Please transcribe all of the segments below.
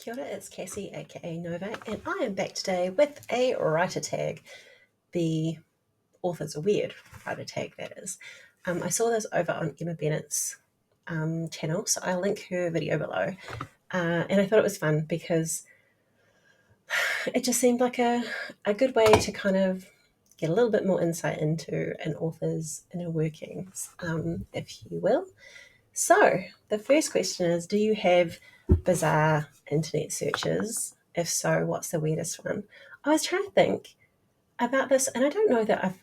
Kia ora, it's Cassie, a.k.a. Novak, and I am back today with a writer tag. The authors are weird writer tag, that is. I saw this over on Emma Bennett's channel, so I'll link her video below. And I thought it was fun because it just seemed like a good way to kind of get a little bit more insight into an author's inner workings, if you will. So, the first question is, do you have bizarre internet searches? If so, what's the weirdest one? I was trying to think about this, and I don't know that I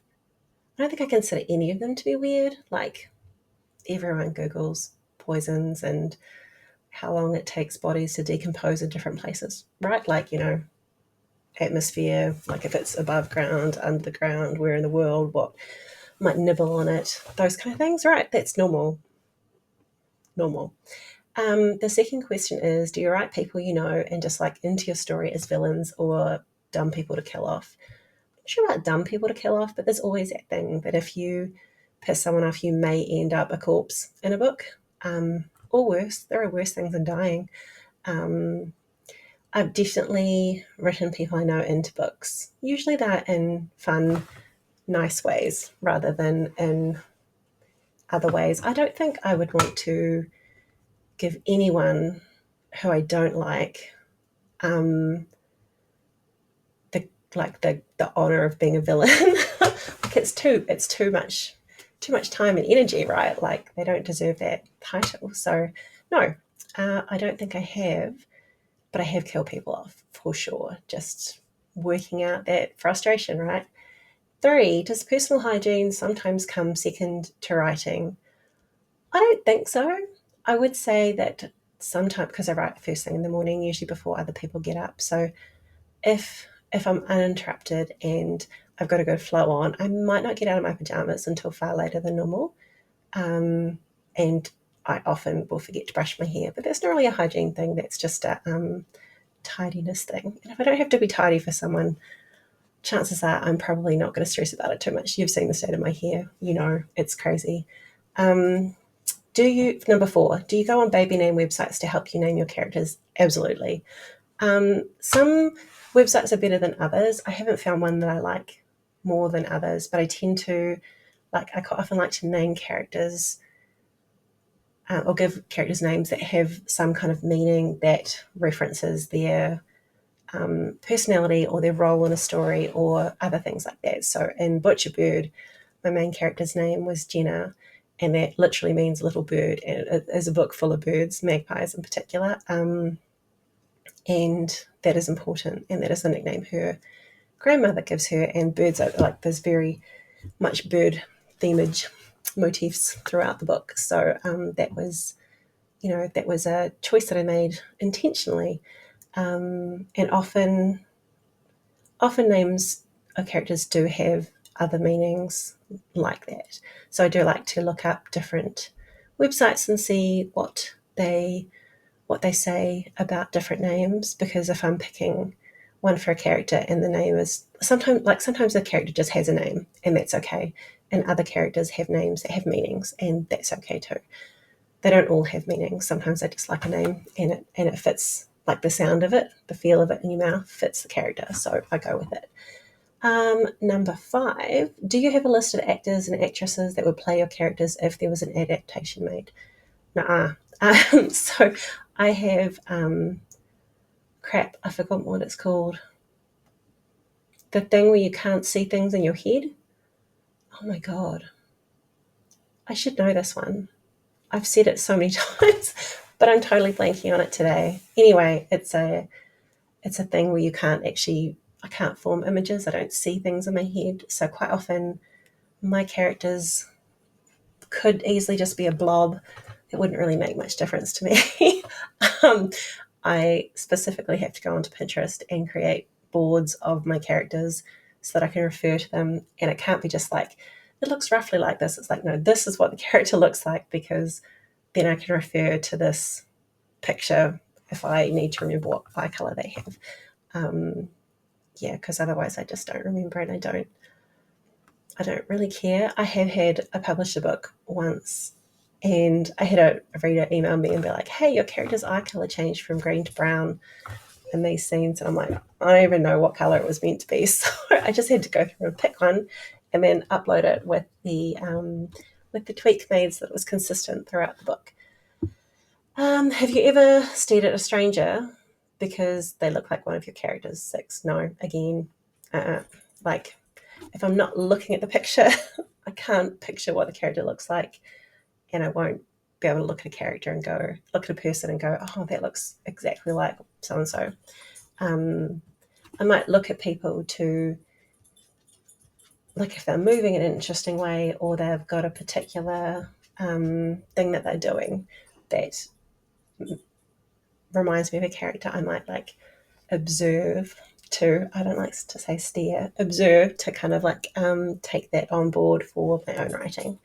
don't think I consider any of them to be weird. Like, everyone Googles poisons and how long it takes bodies to decompose in different places, right? Like, atmosphere, like if it's above ground, under the ground, where in the world, what might nibble on it, those kind of things, right? That's normal. The second question is, do you write people you know and just like into your story as villains or dumb people to kill off? I'm not sure about dumb people to kill off, but there's always that thing that if you piss someone off, you may end up a corpse in a book. Or worse, there are worse things than dying. I've definitely written people I know into books. Usually they're in fun, nice ways rather than in other ways. I don't think I would want to give anyone who I don't like the honor of being a villain. Like it's too much time and energy, right? Like they don't deserve that title. So no, I don't think I have, but I have killed people off for sure. Just working out that frustration, right? Three, does personal hygiene sometimes come second to writing? I don't think so. I would say that sometimes, because I write first thing in the morning, usually before other people get up. So if I'm uninterrupted and I've got a good flow on, I might not get out of my pajamas until far later than normal. And I often will forget to brush my hair, but that's not really a hygiene thing. That's just a tidiness thing. And if I don't have to be tidy for someone, chances are I'm probably not going to stress about it too much. You've seen the state of my hair, it's crazy. Number four, do you go on baby name websites to help you name your characters? Absolutely. Some websites are better than others. I haven't found one that I like more than others, but I tend to I quite often like to name characters or give characters names that have some kind of meaning that references their personality or their role in a story or other things like that. So in Butcher Bird, my main character's name was Jenna, and that literally means little bird, and it is a book full of birds, magpies in particular. And that is important, and that is the nickname her grandmother gives her. And birds are like there's very much bird themage motifs throughout the book. So that was a choice that I made intentionally. And often names of characters do have other meanings like that. So I do like to look up different websites and see what they say about different names, because if I'm picking one for a character and the name is sometimes the character just has a name and that's okay, and other characters have names that have meanings and that's okay too. They don't all have meanings. Sometimes I just like a name and it fits, like the sound of it, the feel of it in your mouth fits the character, so I go with it. Number five, do you have a list of actors and actresses that would play your characters if there was an adaptation made? Nuh-uh. So I have, I forgot what it's called. The thing where you can't see things in your head. Oh my God. I should know this one. I've said it so many times, but I'm totally blanking on it today. Anyway, it's a thing where I can't form images. I don't see things in my head. So quite often my characters could easily just be a blob. It wouldn't really make much difference to me. I specifically have to go onto Pinterest and create boards of my characters so that I can refer to them. And it can't be just like, it looks roughly like this. It's like, no, this is what the character looks like, because then I can refer to this picture if I need to remember what eye color they have. Because otherwise I just don't remember, and I don't really care. I have had a publisher book once And I had a reader email me and be like, hey, your character's eye color changed from green to brown in these scenes. And I'm like, I don't even know what color it was meant to be. So I just had to go through and pick one and then upload it with the tweak made so that it was consistent throughout the book. Have you ever stared at a stranger because they look like one of your characters? 6. No. Again, like if I'm not looking at the picture, I can't picture what the character looks like, and I won't be able to look at a character and go, look at a person and go, oh, that looks exactly like so and so. I might look at people to, like, if they're moving in an interesting way or they've got a particular thing that they're doing that reminds me of a character, I might like observe to, I don't like to say stare, observe to kind of like take that on board for my own writing.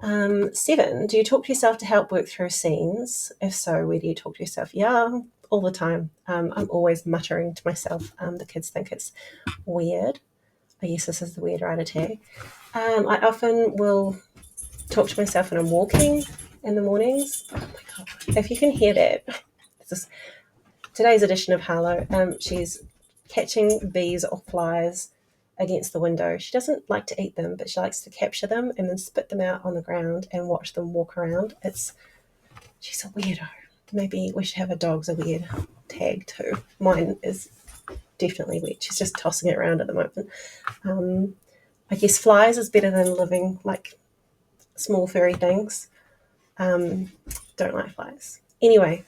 7, do you talk to yourself to help work through scenes? If so, where do you talk to yourself? Yeah, all the time. I'm always muttering to myself. The kids think it's weird. I guess this is the weird writer tag. I often will talk to myself when I'm walking in the mornings. Oh my God. If you can hear that, this is today's edition of Harlow. She's catching bees or flies against the window. She doesn't like to eat them, but she likes to capture them and then spit them out on the ground and watch them walk around. She's a weirdo. Maybe we should have a dog's a weird tag too. Mine is definitely weird. She's just tossing it around at the moment. I guess flies is better than living like small furry things. Don't like flies. Anyway,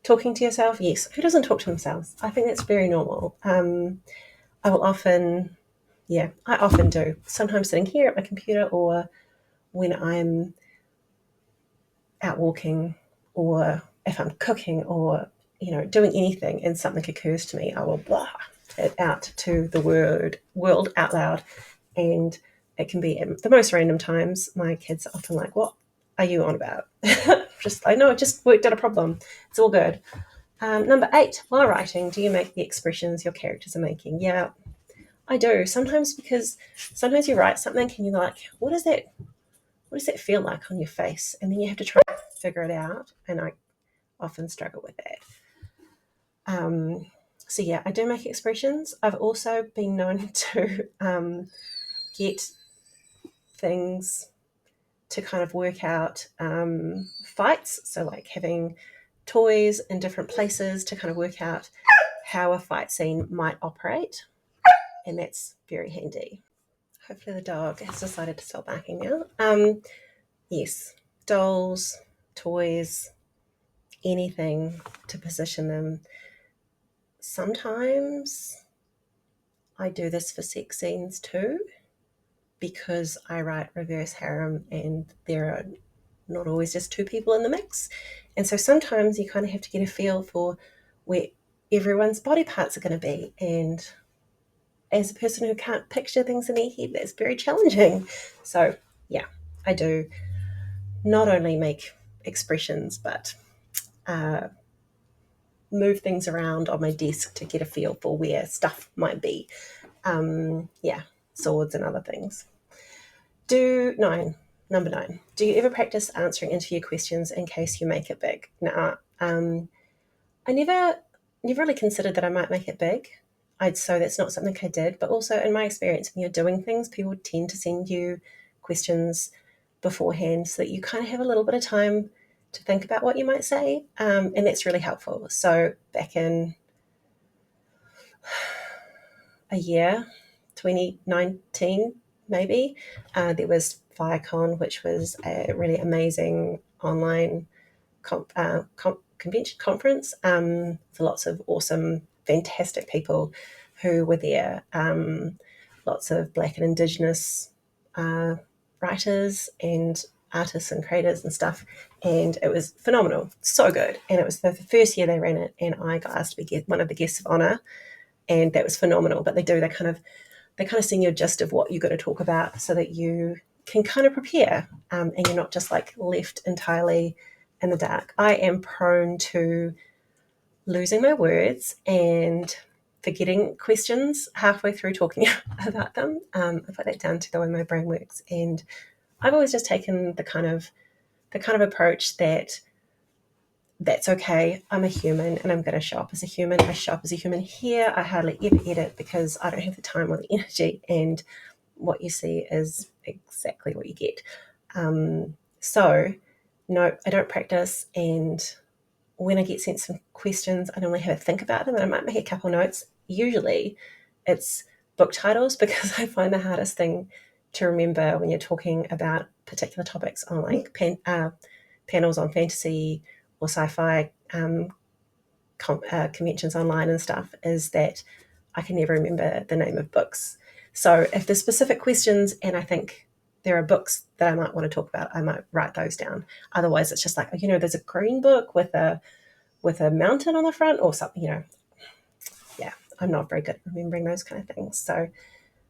talking to yourself, yes. Who doesn't talk to themselves? I think that's very normal. I will often, I often do. Sometimes sitting here at my computer or when I'm out walking or if I'm cooking or, doing anything and something occurs to me, I will blah it out to the world out loud. And it can be at the most random times. My kids are often like, what are you on about? I know, it just worked out a problem. It's all good. Number 8, while writing, do you make the expressions your characters are making? Yeah, I do. Sometimes because sometimes you write something and you're like, what does that feel like on your face? And then you have to try to figure it out. And I often struggle with that. So yeah, I do make expressions. I've also been known to get things to kind of work out fights. So like having toys in different places to kind of work out how a fight scene might operate. And that's very handy. Hopefully the dog has decided to stop barking now. Yes, dolls, toys, anything to position them. Sometimes I do this for sex scenes too, because I write reverse harem and there are not always just 2 people in the mix. And so sometimes you kind of have to get a feel for where everyone's body parts are going to be. And as a person who can't picture things in their head, that's very challenging. So yeah, I do not only make expressions, but move things around on my desk to get a feel for where stuff might be. Swords and other things. Number 9. Do you ever practice answering interview questions in case you make it big? Now, I never really considered that I might make it big. So that's not something I did. But also in my experience, when you're doing things, people tend to send you questions beforehand so that you kind of have a little bit of time to think about what you might say. And that's really helpful. So back in a year, 2019 maybe, there was FireCon, which was a really amazing online convention conference for lots of awesome, fantastic people who were there. Lots of Black and Indigenous writers and artists and creators and stuff, and it was phenomenal, so good. And it was the first year they ran it, and I got asked to be one of the guests of honor, and that was phenomenal. But they kind of send you a gist of what you're going to talk about so that you can kind of prepare, and you're not just like left entirely in the dark. I am prone to losing my words and forgetting questions halfway through talking about them. I put that down to the way my brain works, and I've always just taken the kind of the kind of approach that that's okay. I'm a human and I'm going to show up as a human. I show up as a human here. I hardly ever edit because I don't have the time or the energy, and what you see is exactly what you get. So, no, I don't practice. And when I get sent some questions, I normally have a think about them and I might make a couple notes. Usually it's book titles because I find the hardest thing to remember when you're talking about particular topics on like panels on fantasy or sci-fi conventions online and stuff is that I can never remember the name of books. So if there's specific questions and I think there are books that I might want to talk about, I might write those down. Otherwise, it's just like, there's a green book with a mountain on the front or something, Yeah, I'm not very good at remembering those kind of things. So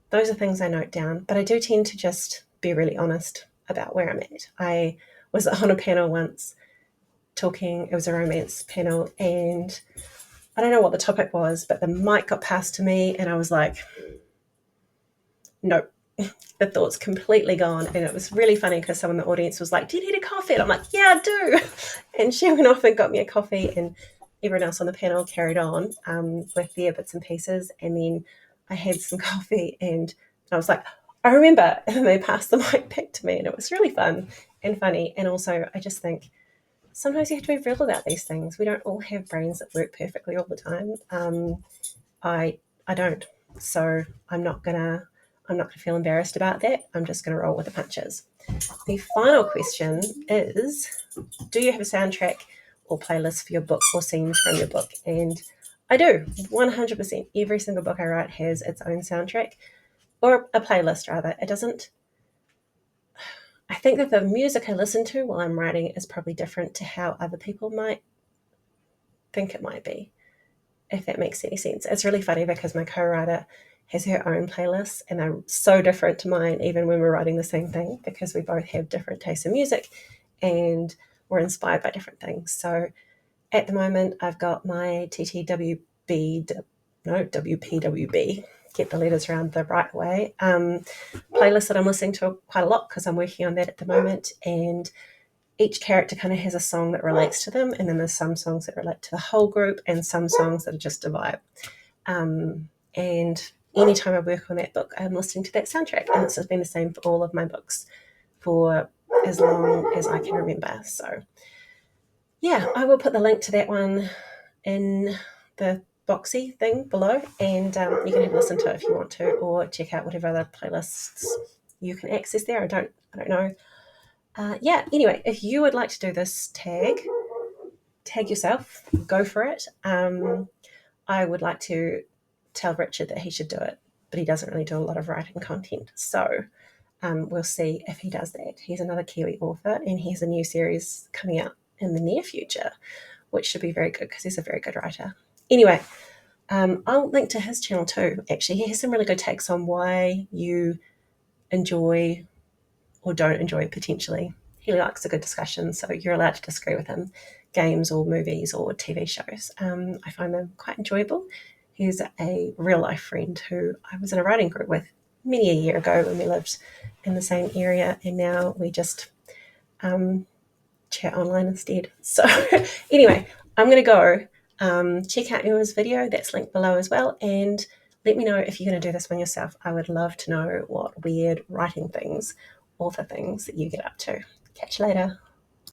those are things I note down, but I do tend to just be really honest about where I'm at. I was on a panel once it was a romance panel, and I don't know what the topic was, but the mic got passed to me and I was like, nope. The thought's completely gone. And it was really funny because someone in the audience was like, do you need a coffee? And I'm like, yeah, I do. And she went off and got me a coffee, and everyone else on the panel carried on with their bits and pieces. And then I had some coffee and I was like, I remember. And they passed the mic back to me, and it was really fun and funny. And also, I just think sometimes you have to be real about these things. We don't all have brains that work perfectly all the time. I don't. So I'm not gonna feel embarrassed about that. I'm just gonna roll with the punches. The final question is, do you have a soundtrack or playlist for your book or scenes from your book? And I do, 100%. Every single book I write has its own soundtrack, or a playlist rather. It doesn't. I think that the music I listen to while I'm writing is probably different to how other people might think it might be, if that makes any sense. It's really funny because my co-writer has her own playlists and they're so different to mine, even when we're writing the same thing, because we both have different tastes in music and we're inspired by different things. So at the moment, I've got my WPWB, get the letters around the right way, playlist that I'm listening to quite a lot because I'm working on that at the moment. And each character kind of has a song that relates to them, and then there's some songs that relate to the whole group and some songs that are just a vibe. And anytime I work on that book, I'm listening to that soundtrack, and this has been the same for all of my books for as long as I can remember. So yeah, I will put the link to that one in the boxy thing below, and you can have a listen to it if you want to, or check out whatever other playlists you can access there. I don't know. Anyway, if you would like to do this, tag yourself, go for it. I would like to tell Richard that he should do it, but he doesn't really do a lot of writing content. So we'll see if he does that. He's another Kiwi author, and he has a new series coming out in the near future, which should be very good because he's a very good writer. Anyway, I'll link to his channel too. Actually, he has some really good takes on why you enjoy or don't enjoy potentially. He likes a good discussion, so you're allowed to disagree with him. Games or movies or TV shows. I find them quite enjoyable. He's a real life friend who I was in a writing group with many a year ago when we lived in the same area, and now we just chat online instead. So anyway, I'm going to go check out Emma's video. That's linked below as well, and let me know if you're going to do this one yourself. I would love to know what weird writing things, author things that you get up to. Catch you later.